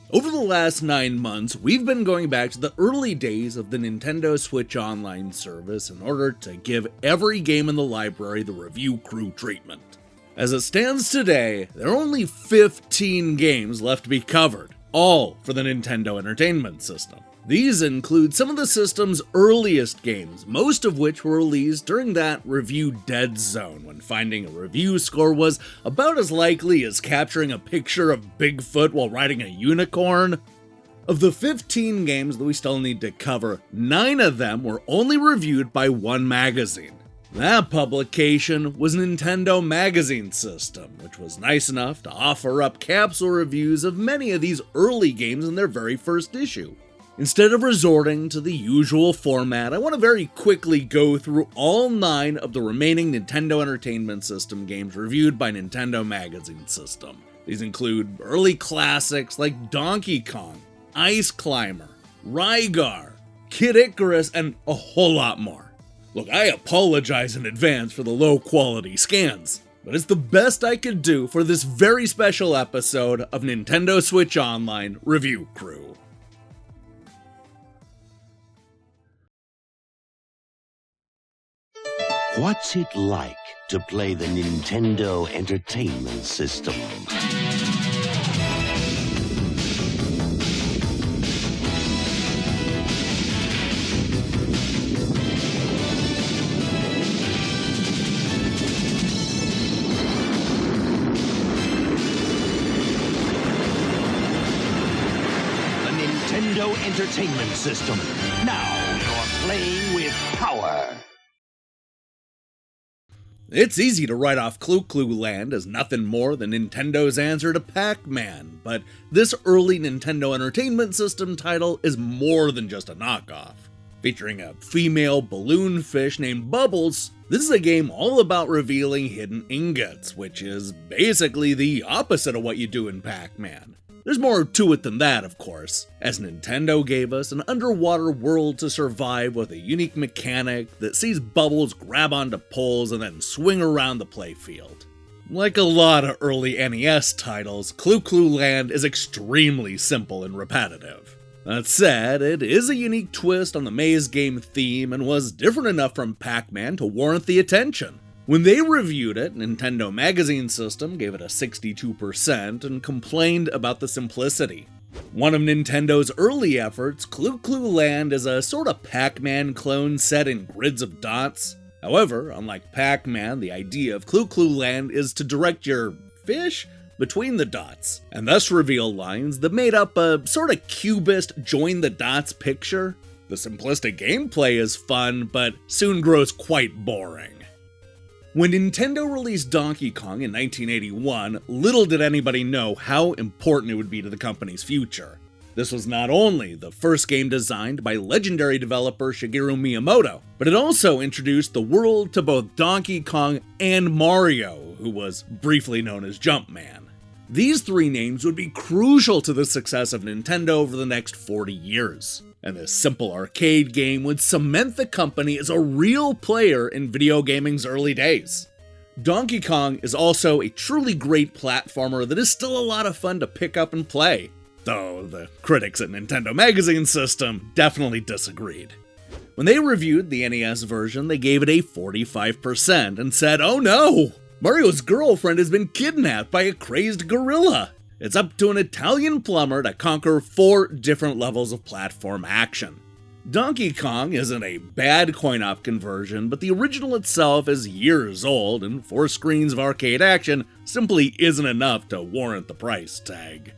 Over the last 9 months, we've been going back to the early days of the Nintendo Switch Online service in order to give every game in the library the review crew treatment. As it stands today, there are only 15 games left to be covered, all for the Nintendo Entertainment System. These include some of the system's earliest games, most of which were released during that review dead zone, when finding a review score was about as likely as capturing a picture of Bigfoot while riding a unicorn. Of the 15 games that we still need to cover, 9 of them were only reviewed by one magazine. That publication was Nintendo Magazine System, which was nice enough to offer up capsule reviews of many of these early games in their very first issue. Instead of resorting to the usual format, I want to very quickly go through all 9 of the remaining Nintendo Entertainment System games reviewed by Nintendo Magazine System. These include early classics like Donkey Kong, Ice Climber, Rygar, Kid Icarus, and a whole lot more. Look, I apologize in advance for the low quality scans, but it's the best I could do for this very special episode of Nintendo Switch Online Review Crew. What's it like to play the Nintendo Entertainment System? The Nintendo Entertainment System. Now you're playing with power. It's easy to write off Clu Clu Land as nothing more than Nintendo's answer to Pac-Man, but this early Nintendo Entertainment System title is more than just a knockoff. Featuring a female balloon fish named Bubbles, this is a game all about revealing hidden ingots, which is basically the opposite of what you do in Pac-Man. There's more to it than that, of course, as Nintendo gave us an underwater world to survive with a unique mechanic that sees Bubbles grab onto poles and then swing around the playfield. Like a lot of early NES titles, Clu Clu Land is extremely simple and repetitive. That said, it is a unique twist on the maze game theme and was different enough from Pac-Man to warrant the attention. When they reviewed it, Nintendo Magazine System gave it a 62% and complained about the simplicity. One of Nintendo's early efforts, Clu Clu Land is a sort of Pac-Man clone set in grids of dots. However, unlike Pac-Man, the idea of Clu Clu Land is to direct your fish between the dots, and thus reveal lines that made up a sort of cubist join-the-dots picture. The simplistic gameplay is fun, but soon grows quite boring. When Nintendo released Donkey Kong in 1981, little did anybody know how important it would be to the company's future. This was not only the first game designed by legendary developer Shigeru Miyamoto, but it also introduced the world to both Donkey Kong and Mario, who was briefly known as Jumpman. These 3 names would be crucial to the success of Nintendo over the next 40 years. And this simple arcade game would cement the company as a real player in video gaming's early days. Donkey Kong is also a truly great platformer that is still a lot of fun to pick up and play, though the critics at Nintendo Magazine System definitely disagreed. When they reviewed the NES version, they gave it a 45% and said, "Oh no! Mario's girlfriend has been kidnapped by a crazed gorilla. It's up to an Italian plumber to conquer 4 different levels of platform action." Donkey Kong isn't a bad coin-op conversion, but the original itself is years old, and 4 screens of arcade action simply isn't enough to warrant the price tag.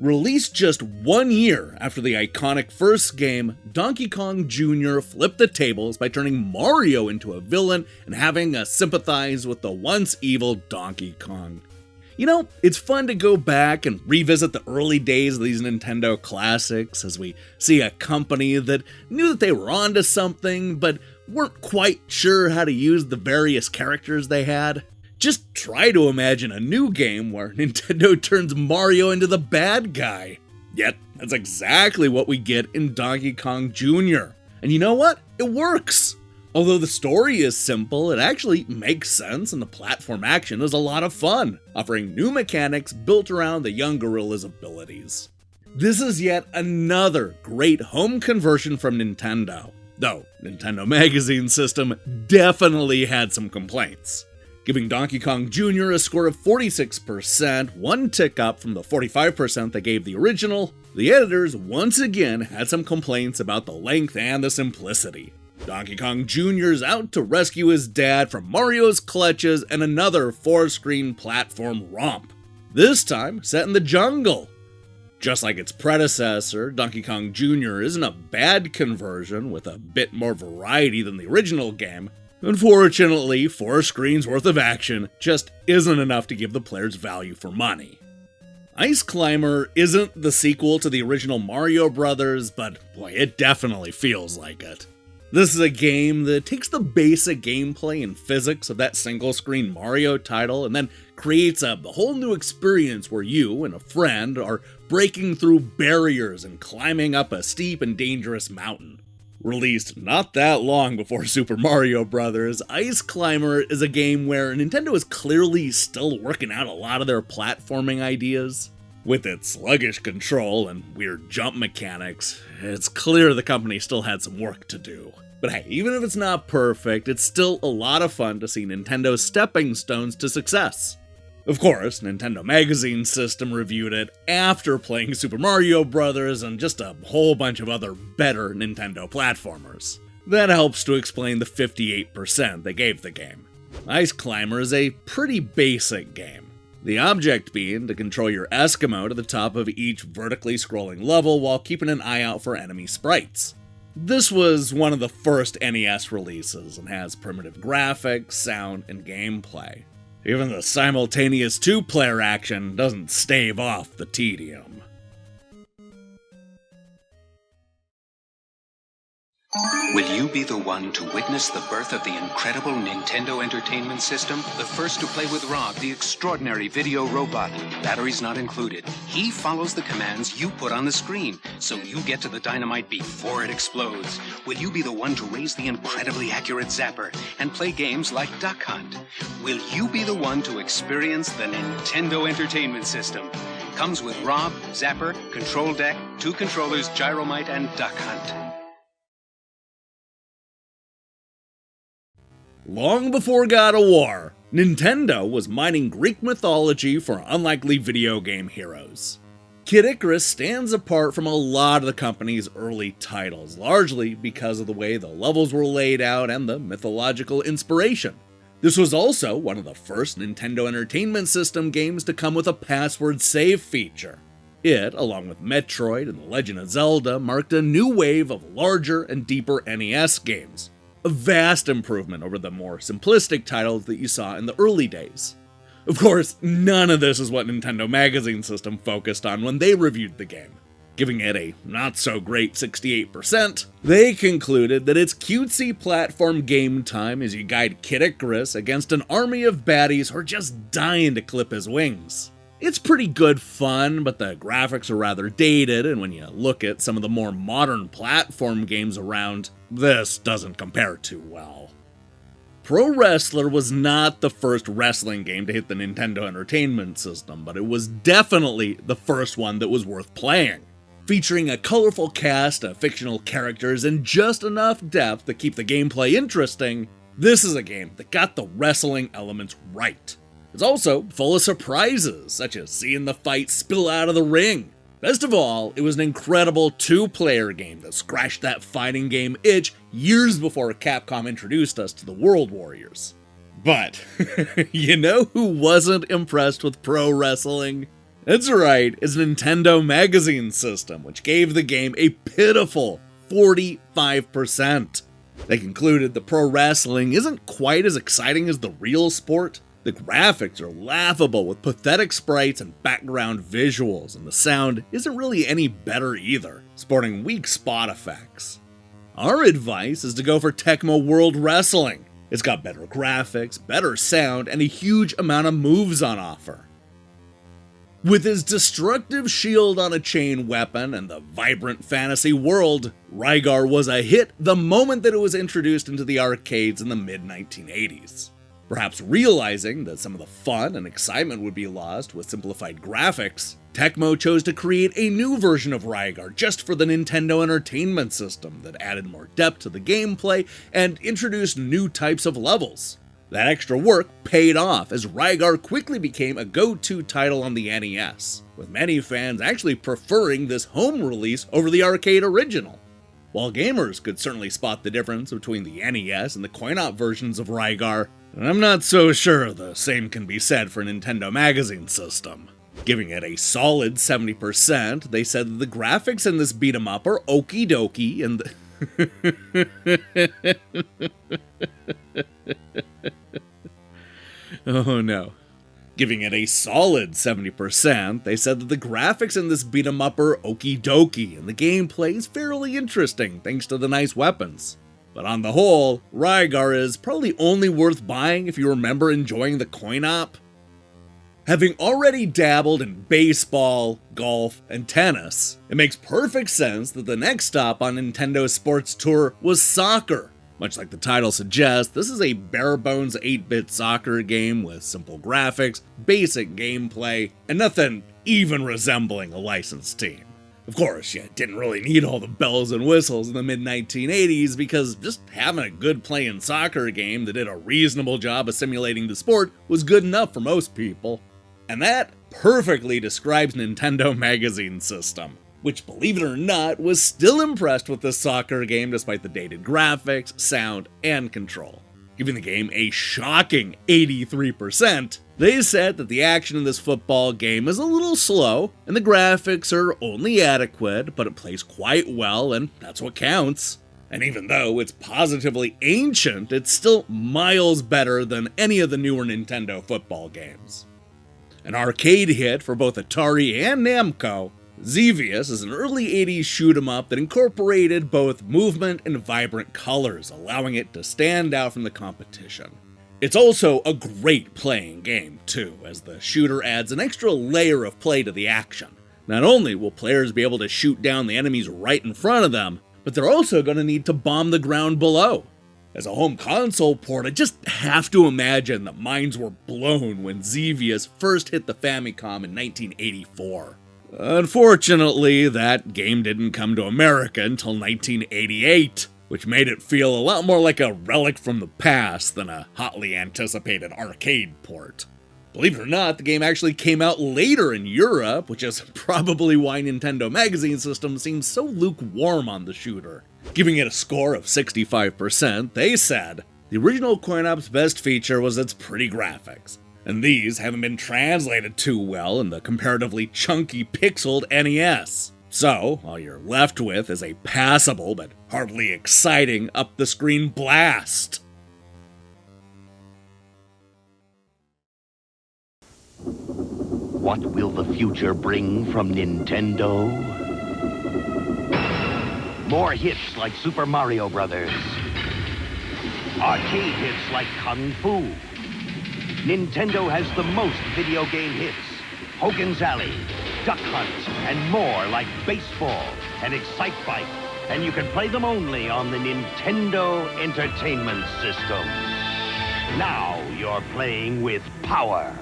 Released just 1 year after the iconic first game, Donkey Kong Jr. flipped the tables by turning Mario into a villain and having us sympathize with the once evil Donkey Kong. You know, it's fun to go back and revisit the early days of these Nintendo classics as we see a company that knew that they were onto something, but weren't quite sure how to use the various characters they had. Just try to imagine a new game where Nintendo turns Mario into the bad guy. Yet, that's exactly what we get in Donkey Kong Jr. And you know what? It works! Although the story is simple, it actually makes sense and the platform action is a lot of fun, offering new mechanics built around the young gorilla's abilities. This is yet another great home conversion from Nintendo, though Nintendo Magazine System definitely had some complaints. Giving Donkey Kong Jr. a score of 46%, one tick up from the 45% they gave the original, the editors once again had some complaints about the length and the simplicity. Donkey Kong Jr.'s out to rescue his dad from Mario's clutches and another 4-screen platform romp, this time set in the jungle. Just like its predecessor, Donkey Kong Jr. isn't a bad conversion with a bit more variety than the original game. Unfortunately, 4 screens worth of action just isn't enough to give the players value for money. Ice Climber isn't the sequel to the original Mario Brothers, but boy, it definitely feels like it. This is a game that takes the basic gameplay and physics of that single-screen Mario title and then creates a whole new experience where you and a friend are breaking through barriers and climbing up a steep and dangerous mountain. Released not that long before Super Mario Bros., Ice Climber is a game where Nintendo is clearly still working out a lot of their platforming ideas. With its sluggish control and weird jump mechanics, it's clear the company still had some work to do. But hey, even if it's not perfect, it's still a lot of fun to see Nintendo's stepping stones to success. Of course, Nintendo Magazine System reviewed it after playing Super Mario Bros. And just a whole bunch of other better Nintendo platformers. That helps to explain the 58% they gave the game. Ice Climber is a pretty basic game. The object being to control your Eskimo to the top of each vertically scrolling level while keeping an eye out for enemy sprites. This was one of the first NES releases and has primitive graphics, sound, and gameplay. Even the simultaneous 2-player action doesn't stave off the tedium. Will you be the one to witness the birth of the incredible Nintendo Entertainment System? The first to play with Rob, the extraordinary video robot. Batteries not included. He follows the commands you put on the screen, so you get to the dynamite before it explodes. Will you be the one to raise the incredibly accurate zapper and play games like Duck Hunt? Will you be the one to experience the Nintendo Entertainment System? Comes with Rob, Zapper, Control Deck, 2 controllers, Gyromite, and Duck Hunt. Long before God of War, Nintendo was mining Greek mythology for unlikely video game heroes. Kid Icarus stands apart from a lot of the company's early titles, largely because of the way the levels were laid out and the mythological inspiration. This was also one of the first Nintendo Entertainment System games to come with a password save feature. It, along with Metroid and The Legend of Zelda, marked a new wave of larger and deeper NES games. A vast improvement over the more simplistic titles that you saw in the early days. Of course, none of this is what Nintendo Magazine System focused on when they reviewed the game. Giving it a not-so-great 68%, they concluded that it's cutesy platform game time as you guide Kid Icarus against an army of baddies who are just dying to clip his wings. It's pretty good fun, but the graphics are rather dated, and when you look at some of the more modern platform games around, this doesn't compare too well. Pro Wrestler was not the first wrestling game to hit the Nintendo Entertainment System, but it was definitely the first one that was worth playing. Featuring a colorful cast of fictional characters and just enough depth to keep the gameplay interesting, this is a game that got the wrestling elements right. It's also full of surprises, such as seeing the fight spill out of the ring. Best of all, it was an incredible 2-player game that scratched that fighting game itch years before Capcom introduced us to the World Warriors. But, you know who wasn't impressed with pro wrestling? That's right, it's Nintendo Magazine System, which gave the game a pitiful 45%. They concluded that pro wrestling isn't quite as exciting as the real sport. The graphics are laughable with pathetic sprites and background visuals, and the sound isn't really any better either, sporting weak spot effects. Our advice is to go for Tecmo World Wrestling. It's got better graphics, better sound, and a huge amount of moves on offer. With his destructive shield on a chain weapon and the vibrant fantasy world, Rygar was a hit the moment that it was introduced into the arcades in the mid-1980s. Perhaps realizing that some of the fun and excitement would be lost with simplified graphics, Tecmo chose to create a new version of Rygar just for the Nintendo Entertainment System that added more depth to the gameplay and introduced new types of levels. That extra work paid off as Rygar quickly became a go-to title on the NES, with many fans actually preferring this home release over the arcade original. While gamers could certainly spot the difference between the NES and the coin-op versions of Rygar, I'm not so sure the same can be said for Nintendo Magazine System. Giving it a solid 70%, they said that the graphics in this beat-em-up are okie dokie and oh no. Giving it a solid 70%, they said that the graphics in this beat-em-up are okie dokie and the gameplay is fairly interesting thanks to the nice weapons. But on the whole, Rygar is probably only worth buying if you remember enjoying the coin-op. Having already dabbled in baseball, golf, and tennis, it makes perfect sense that the next stop on Nintendo's sports tour was soccer. Much like the title suggests, this is a bare-bones 8-bit soccer game with simple graphics, basic gameplay, and nothing even resembling a licensed team. Of course, you didn't really need all the bells and whistles in the mid-1980s because just having a good playing soccer game that did a reasonable job of simulating the sport was good enough for most people. And that perfectly describes Nintendo Magazine System, which, believe it or not, was still impressed with the soccer game despite the dated graphics, sound, and control. Giving the game a shocking 83%, they said that the action in this football game is a little slow, and the graphics are only adequate, but it plays quite well, and that's what counts. And even though it's positively ancient, it's still miles better than any of the newer Nintendo football games. An arcade hit for both Atari and Namco, Xevious is an early 80s shoot-em-up that incorporated both movement and vibrant colors, allowing it to stand out from the competition. It's also a great playing game, too, as the shooter adds an extra layer of play to the action. Not only will players be able to shoot down the enemies right in front of them, but they're also going to need to bomb the ground below. As a home console port, I just have to imagine that minds were blown when Xevious first hit the Famicom in 1984. Unfortunately, that game didn't come to America until 1988, which made it feel a lot more like a relic from the past than a hotly anticipated arcade port. Believe it or not, the game actually came out later in Europe, which is probably why Nintendo Magazine System seems so lukewarm on the shooter. Giving it a score of 65%, they said, the original coin-op's best feature was its pretty graphics, and these haven't been translated too well in the comparatively chunky pixeled NES. So, all you're left with is a passable but hardly exciting up-the-screen blast. What will the future bring from Nintendo? More hits like Super Mario Brothers. Arcade hits like Kung Fu. Nintendo has the most video game hits. Hogan's Alley, Duck Hunt, and more like baseball and Excite Bike. And you can play them only on the Nintendo Entertainment System. Now you're playing with power.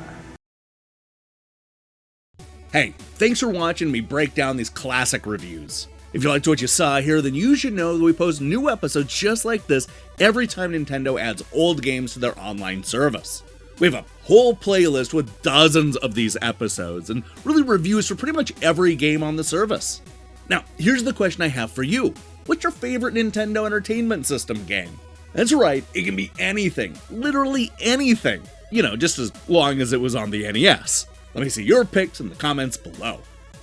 Hey, thanks for watching me break down these classic reviews. If you liked what you saw here, then you should know that we post new episodes just like this every time Nintendo adds old games to their online service. We have a whole playlist with dozens of these episodes and really reviews for pretty much every game on the service. Now, here's the question I have for you. What's your favorite Nintendo Entertainment System game? That's right, it can be anything, literally anything. You know, just as long as it was on the NES. Let me see your picks in the comments below.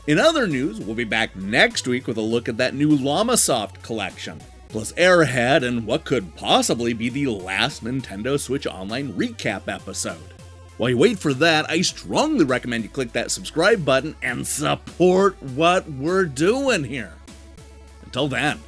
In other news, we'll be back next week with a look at that new Llamasoft collection, plus Airhead and what could possibly be the last Nintendo Switch Online recap episode. While you wait for that, I strongly recommend you click that subscribe button and support what we're doing here. Until then.